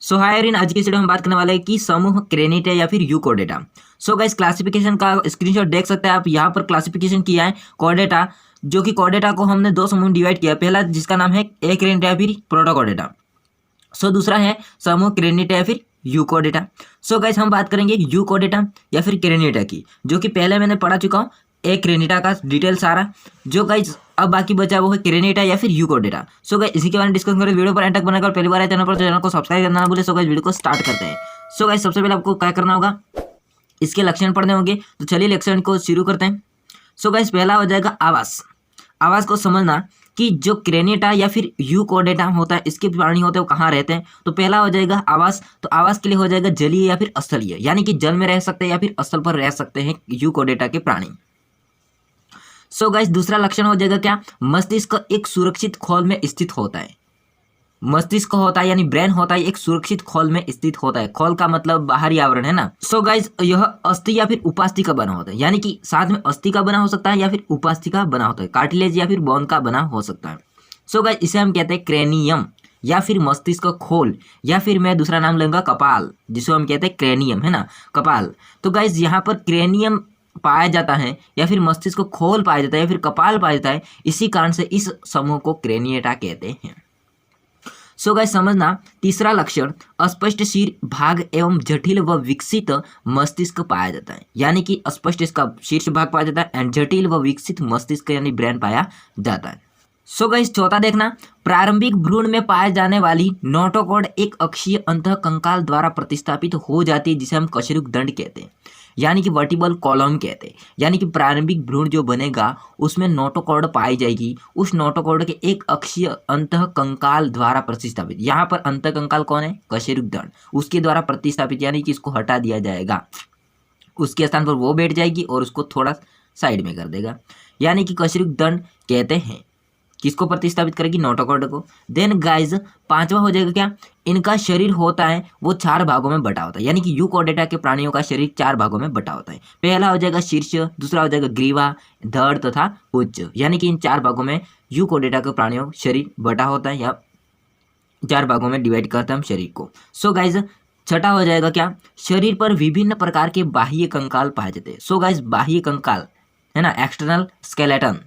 So higher in आज की video हम बात करने वाले हैं कि समूह क्रेनिटा या फिर यूकोडेटा। सो गाइस क्लासिफिकेशन का स्क्रीनशॉट देख सकते हैं आप। यहाँ पर क्लासिफिकेशन किया है कोडेटा, जो कि कोडेटा को हमने दो समूह में डिवाइड किया। पहला जिसका नाम है ए क्रेनिटा या फिर प्रोटोकोडेटा। सो दूसरा है समूह क्रेनिटा या फिर यूकोडेटा। सो गाइस हम बात करेंगे यूकोडेटा या फिर क्रेनिटा की, जो कि पहले मैंने पढ़ा चुका हूँ ए क्रेनिटा का डिटेल सारा। जो गाइस अब बाकी बचा वो है क्रेनिटा या फिर यूकोडेटा। सो गाइस इसी के बारे में डिस्कस करें। वीडियो पर एंड तक बनाकर पहली बार आए चैनल पर तो चैनल को सब्सक्राइब करना ना भूले। सो गाइस वीडियो को स्टार्ट करते हैं। सो गाइस सबसे पहले आपको क्या करना होगा, इसके लक्षण पढ़ने होंगे। तो चलिए लक्षण को शुरू करते हैं। सो गाइस पहला हो जाएगा आवास। आवास को समझना कि जो क्रेनिटा या फिर यूकोडेटा होता है, इसके प्राणी होते हैं वो कहाँ रहते हैं। तो पहला हो जाएगा आवास। तो आवास के लिए हो जाएगा जलीय या फिर स्थलीय, यानी कि जल में रह सकते हैं या फिर स्थल पर रह सकते हैं यूकोडेटा के प्राणी। सो गाइस दूसरा लक्षण हो जाएगा क्या, मस्तिष्क एक सुरक्षित खोल में स्थित होता है। मस्तिष्क होता है यानी ब्रेन होता है एक सुरक्षित खोल में स्थित होता है। खोल का मतलब बाहरी आवरण है ना। सो गाइस यह अस्थि या फिर उपास्थि का बना होता है, यानी कि साथ में अस्थि का बना हो सकता है या फिर उपास्थि का बना होता है। कार्टिलेज या फिर बोन का बना हो सकता है। सो गाइस इसे हम कहते हैं क्रेनियम या फिर मस्तिष्क खोल, या फिर मैं दूसरा नाम लूंगा कपाल, जिसको हम कहते हैं क्रेनियम, है ना, कपाल। तो गाइस यहाँ पर क्रेनियम पाया जाता है या फिर मस्तिष्क खोल पाया जाता है या फिर कपाल पाया जाता है, इसी कारण से इस समूह को क्रेनिएटा कहते हैं। सो गाइस समझना तीसरा लक्षण अस्पष्ट शीर भाग एवं जटिल व विकसित मस्तिष्क पाया जाता है, यानी कि अस्पष्ट इसका शीर्ष भाग पाया जाता है एंड जटिल व विकसित मस्तिष्क यानी ब्रेन पाया जाता है। सो गाइस चौथा देखना, प्रारंभिक भ्रूण में पाए जाने वाली नोटोकॉर्ड एक अक्षीय अंतः कंकाल द्वारा प्रतिस्थापित हो जाती है, जिसे हम कशेरुक दंड कहते हैं, यानी कि वर्टिबल कॉलम कहते हैं। यानी कि प्रारंभिक भ्रूण जो बनेगा उसमें नोटोकॉर्ड पाई जाएगी, उस नोटोकॉर्ड के एक अक्षीय अंतः कंकाल द्वारा प्रतिस्थापित। यहाँ पर अंतः कंकाल कौन है, कशेरुक दंड, उसके द्वारा प्रतिस्थापित, यानी कि इसको हटा दिया जाएगा, उसके स्थान पर वो बैठ जाएगी और उसको थोड़ा साइड में कर देगा, यानी कि कशेरुक दंड कहते हैं। किसको प्रतिस्थापित करेगी, नोटोकॉर्ड को। देन गाइज पांचवा हो जाएगा क्या, इनका शरीर होता है वो चार भागों में बटा होता है, यानी कि यूकोडेटा के प्राणियों का शरीर चार भागों में बटा होता है। पहला हो जाएगा शीर्ष, दूसरा हो जाएगा ग्रीवा, धड़ तथा उच्च, यानी कि इन चार भागों में यूकोडेटा के प्राणियों का शरीर बटा होता है या चार भागों में डिवाइड करते हैं हम शरीर को। सो गाइज छठा हो जाएगा क्या, शरीर पर विभिन्न प्रकार के बाह्य कंकाल पाए जाते हैं। सो गाइज बाह्य कंकाल है ना, एक्सटर्नल स्केलेटन,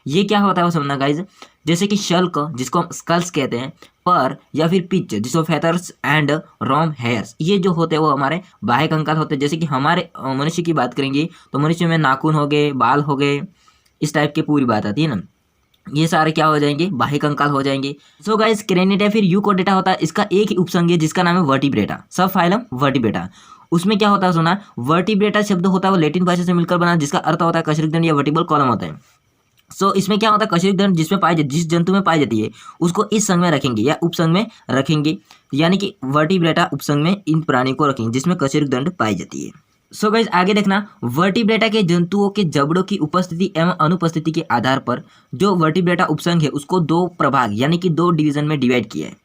ये क्या होता है वो समझना गाइज। जैसे कि शल्क जिसको हम स्कल्स कहते हैं, पर या फिर पिच जिसको फेथर्स एंड रोम हेयर्स, ये जो होते हैं वो हमारे बाह्य कंकाल होते हैं। जैसे कि हमारे मनुष्य की बात करेंगे तो मनुष्य में नाखून हो गए, बाल हो गए, इस टाइप की पूरी बात आती है ना, ये सारे क्या हो जाएंगे, बाह्य कंकाल हो जाएंगे। सो गाइस क्रेनिटा फिर यूकोडेटा होता है, इसका एक ही उपसंघ है जिसका नाम है वर्टिब्रेटा, सब फाइलम वर्टिब्रेटा। उसमें क्या होता है सुना, वर्टिब्रेटा शब्द होता है वो लैटिन भाषा से मिलकर बना, जिसका अर्थ होता है कशेरुक दंड या वर्टिबल कॉलम होता है। सो इसमें क्या होता है, कशेरुक दंड जिसमें पाई जाती, जिस जंतु में पाई जाती है उसको इस संघ में रखेंगे या उपसंघ में रखेंगे, यानी कि वर्टिब्रेटा उपसंघ में इन प्राणी को रखेंगे जिसमें कशेरुक दंड पाई जाती है। सो गाइस आगे देखना, वर्टिब्रेटा के जंतुओं के जबड़ों की उपस्थिति एवं अनुपस्थिति के आधार पर जो वर्टिब्रेटा उपसंघ है उसको दो प्रभाग यानी कि दो डिवीजन में डिवाइड किया है,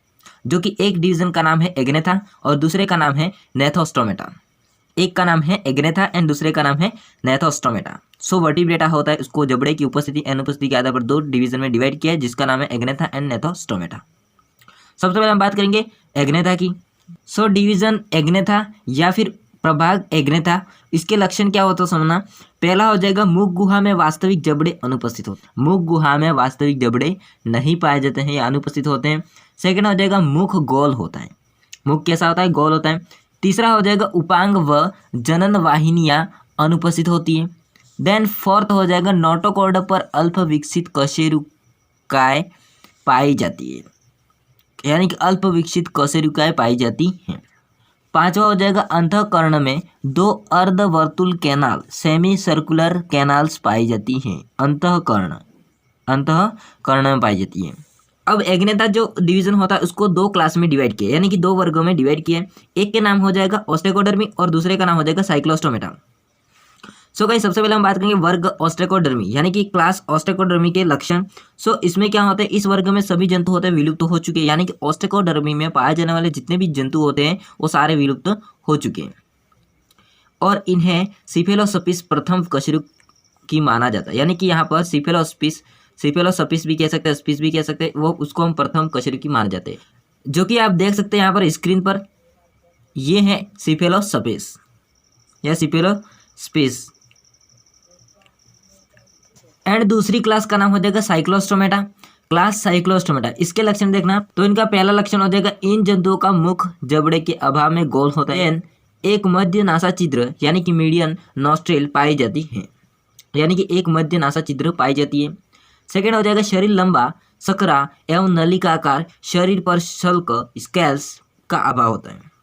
जो कि एक डिवीजन का नाम है एग्नेथा और दूसरे का नाम है नेथोस्टोमेटा। एक का नाम है एग्नेथा एंड दूसरे का नाम है नेथोस्टोमेटा। सो वर्टिब्रेटा होता है उसको जबड़े की उपस्थिति अनुपस्थिति के आधार पर दो डिवीजन में डिवाइड किया है, जिसका नाम है एग्नेथा एंड नेथोस्टोमेटा। सबसे पहले हम बात करेंगे एग्नेथा की। सो डिवीजन एग्नेथा या फिर प्रभाग एग्नेथा, इसके लक्षण क्या होता है समझना। पहला हो जाएगा मुख गुहा में वास्तविक जबड़े अनुपस्थित होते हैं, मुख गुहा में वास्तविक जबड़े नहीं पाए जाते हैं या अनुपस्थित होते हैं। सेकेंड हो जाएगा मुख गोल होता है, मुख कैसा होता है, गोल होता है। तीसरा हो जाएगा उपांग व जनन वाहिनियां अनुपस्थित होती है। देन फोर्थ हो जाएगा नोटोकॉर्ड पर अल्प विकसित कशेरुकाएं पाई जाती है, यानी कि अल्प विकसित कशेरुकाएं पाई जाती हैं। पांचवा हो जाएगा अंतःकरण में दो अर्धवर्तुल कैनाल सेमी सर्कुलर कैनाल्स पाई जाती हैं, अंतःकरण में पाई जाती है। अब एग्नेथा जो डिवीजन होता है उसको दो क्लास में डिवाइड किया, यानी कि दो वर्गों में डिवाइड किया। एक के नाम हो जाएगा ऑस्टेकोडर्मी और दूसरे का नाम हो जाएगा साइक्लोस्टोमेटा। सो गाइस सबसे पहले हम बात करेंगे वर्ग ऑस्ट्रेकोडर्मी यानी कि क्लास ऑस्ट्रेकोडर्मी के लक्षण। सो इसमें क्या होता है, इस वर्ग में सभी जंतु होते हैं विलुप्त हो चुके हैं, यानी कि ऑस्ट्रेकोडर्मी में पाए जाने वाले जितने भी जंतु होते हैं वो सारे विलुप्त हो चुके हैं और इन्हें सिफेलोसपिस प्रथम कशेरुक की माना जाता है, यानी कि यहाँ पर सिफेलोसपिस भी कह सकते हैं, स्पीस भी कह सकते हैं, वो उसको हम प्रथम कशेरुकी माने जाते हैं। जो कि आप देख सकते हैं यहाँ पर स्क्रीन पर, ये है सिफेलोस्पेस या सिफेलोस्पेस। एंड दूसरी क्लास का नाम हो जाएगा साइक्लोस्टोमेटा, क्लास साइक्लोस्टोमेटा। इसके लक्षण देखना, तो इनका पहला लक्षण हो जाएगा इन जंतुओं का मुख जबड़े के अभाव में गोल होता है। एक मध्य नासा छिद्र यानी कि मीडियन नॉस्ट्रेल पाई जाती है, यानी कि एक मध्य नासा छिद्र पाई जाती है। सेकेंड हो जाएगा शरीर लंबा, सकरा एवं नलिकाकार, शरीर पर शल्क स्केल्स का अभाव होता है।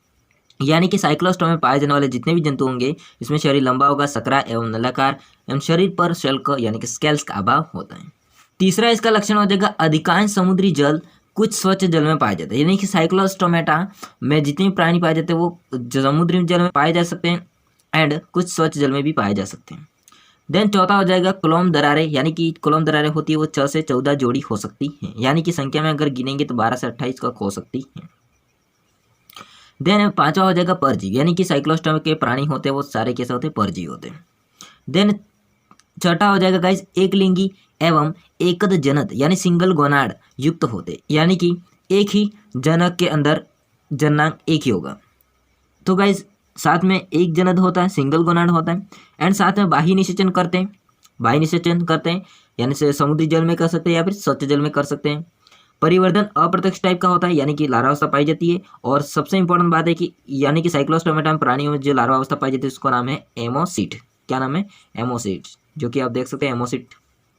यानी कि साइक्लोस्टोम में पाए जाने वाले जितने भी जंतु होंगे इसमें शरीर लंबा होगा, सकरा एवं नलाकार एवं शरीर पर शल्क यानी कि स्केल्स का अभाव होता है। तीसरा इसका लक्षण हो जाएगा अधिकांश समुद्री जल कुछ स्वच्छ जल में पाए जाते हैं, यानी कि साइक्लोस्टोमेटा में जितने भी प्राणी पाए जाते हैं वो समुद्री जल में पाए जा सकते हैं एंड कुछ स्वच्छ जल में भी पाए जा सकते हैं। देन चौथा हो जाएगा क्लोम दरारें, यानी कि क्लोम दरारें होती है वो 6 से 14 जोड़ी हो सकती हैं, यानी कि संख्या में अगर गिनेंगे तो 12 से 28 तक हो सकती है। देन पांचवा हो जाएगा परजीवी, यानी कि साइक्लोस्टोम के प्राणी होते हैं वो सारे कैसे होते हैं, परजीवी होते हैं। देन छठा हो जाएगा गाइज एक लिंगी एवं एकद जनक यानी सिंगल गोनाड युक्त होते, यानी कि एक ही जनक के अंदर जननांग एक ही होगा। तो गाइज साथ में एक जनक होता है, सिंगल गोनाड होता है एंड साथ में बाह्य निषेचन करते हैं, बाह्य निषेचन करते हैं यानी से समुद्री जल में कर सकते हैं या फिर स्वच्छ जल में कर सकते हैं। परिवर्धन अप्रत्यक्ष टाइप का होता है, यानी कि लार्वावस्था पाई जाती है। और सबसे इंपॉर्टेंट बात है कि यानी कि साइक्लोस्टोमेटा में प्राणियों में जो लार्वावस्था पाई जाती है उसका नाम है एमोसिट। क्या नाम है, एमोसिट, जो कि आप देख सकते हैं एमोसिट।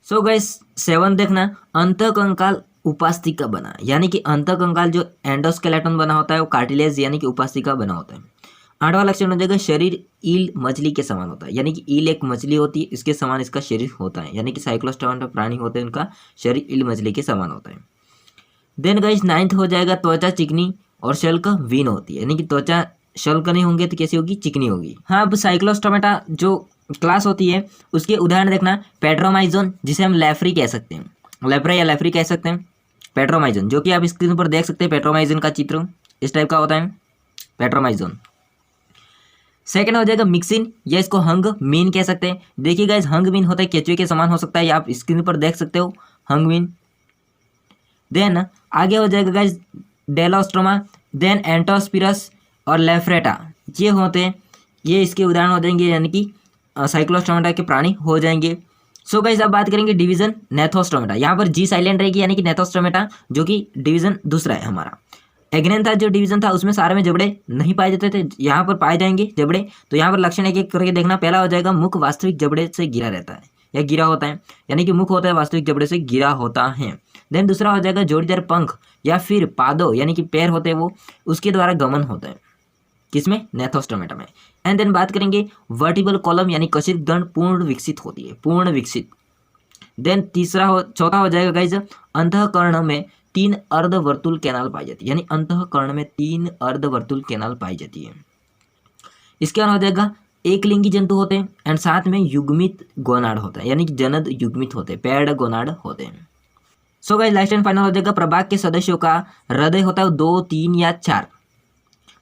सो गाइस 7 देखना, अंतःकंकाल उपास्तिका बना, यानी कि अंतःकंकाल जो एंडोस्केलेटन बना होता है वो कार्टिलेज यानी कि उपास्तिका बना होता है। 8वां लक्षण हो जाएगा शरीर ईल मछली के समान होता है, यानी कि ईल एक मछली होती है इसके समान इसका शरीर होता है, यानी कि साइक्लोस्टोमेटा प्राणी होते हैं उनका शरीर ईल मछली के समान होता है। देन गाइस 9th हो जाएगा त्वचा चिकनी और शल्क वीन होती है, यानी कि त्वचा शल्क नहीं होंगे तो कैसी होगी, चिकनी होगी। हाँ, अब साइक्लोस्टोमेटा जो क्लास होती है उसके उदाहरण देखना, पेट्रोमाइजोन जिसे हम लेफ्री कह सकते हैं, लेफ्रा या लेफ्री कह सकते हैं, पेट्रोमाइजोन जो कि आप स्क्रीन पर देख सकते हैं। पेट्रोमाइजोन का चित्र इस टाइप का होता है, पेट्रोमाइजोन। सेकंड हो जाएगा मिक्सिन या इसको हंग मीन कह सकते हैं। देखिए गाइस हंग मीन होता है केचुए के समान हो सकता है, या आप स्क्रीन पर देख सकते हो हंग मीन। देन आगे हो जाएगा गाइस डेलोस्ट्रोमा, देन एंटोस्पिरस और लेफ्रेटा, ये होते हैं, ये इसके उदाहरण हो जाएंगे, यानी कि साइक्लोस्टोमेटा के प्राणी हो जाएंगे। सो गाइस अब बात करेंगे डिवीजन नेथोस्टोमेटा, यहाँ पर जी साइलेंट रहेगी, यानी कि नेथोस्टोमेटा जो कि डिवीजन दूसरा है हमारा। एग्नेन था जो डिवीजन था उसमें सारे में जबड़े नहीं पाए जाते थे, यहाँ पर पाए जाएंगे जबड़े। तो यहाँ पर लक्षण एक एक करके देखना। पहला हो जाएगा मुख वास्तविक जबड़े से घिरा रहता है या गिरा होता है, यानी कि मुख होता है वास्तविक जबड़े से घिरा होता है। देन दूसरा हो जाएगा जोड़ीदार पंख या फिर पादों यानी कि पैर होते हैं वो, उसके द्वारा गमन होता है, किसमें, नेथोस्टोमेटा में। एंड देन बात करेंगे वर्टिबल कॉलम यानी कशित गण पूर्ण विकसित होती है, पूर्ण विकसित। देन चौथा हो जाएगा गाइज अंतःकरण में 3 अर्धवर्तुल कैनाल पाई जाती है, यानी अंतःकरण में 3 अर्धवर्तुल कैनाल पाई जाती है। इसके बाद हो जाएगा एक लिंगी जंतु होते हैं एंड साथ में युग्मित गोनाड होता है, यानी कि जनद युग्मित होते हैं, पेड गोनाड होते हैं। So guys last and final हो जाएगा प्रभाग के सदस्यों का हृदय होता है 2, 3 या 4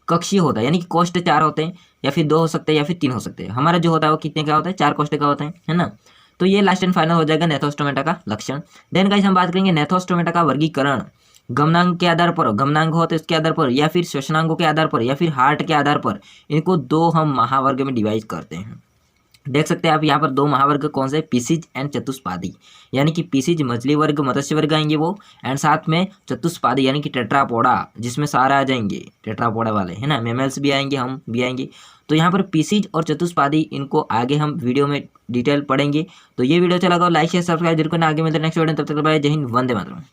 कक्षीय होता है, यानी कि कोष्ठ 4 होते हैं या फिर 2 हो सकते हैं या फिर 3 हो सकते हैं। हमारा जो होता है वो कितने का होता है, 4 कोष्ठ का होता है ना। तो ये लास्ट एंड फाइनल हो जाएगा नेथोस्टोमेटा का लक्षण। देन गाइस हम बात करेंगे नेथोस्टोमेटा का वर्गीकरण गमनांग के आधार पर, गमनांग होते हैं उसके आधार पर, या फिर श्वसनांगों के आधार पर, या फिर हार्ट के आधार पर। इनको 2 हम महावर्ग में डिवाइड करते हैं। देख सकते हैं आप यहाँ पर 2 महावर्ग कौन से, पीसीज एंड चतुष्पादी, यानी कि पीसीज मछली वर्ग मत्स्य वर्ग आएंगे वो, एंड साथ में चतुष्पादी यानी कि टेट्रापोडा जिसमें सारे आ जाएंगे टेट्रापोडा वाले, है ना, मेमल्स भी आएंगे, हम भी आएंगे। तो यहाँ पर पीसीज और चतुष्पादी इनको आगे हम वीडियो में डिटेल पढ़ेंगे। तो ये वीडियो अच्छा लगा लाइक शेयर सब्सक्राइब जरूर करना। आगे मिलते हैं नेक्स्ट वीडियो, तब तक बाय, जय हिंद, वंदे मातरम।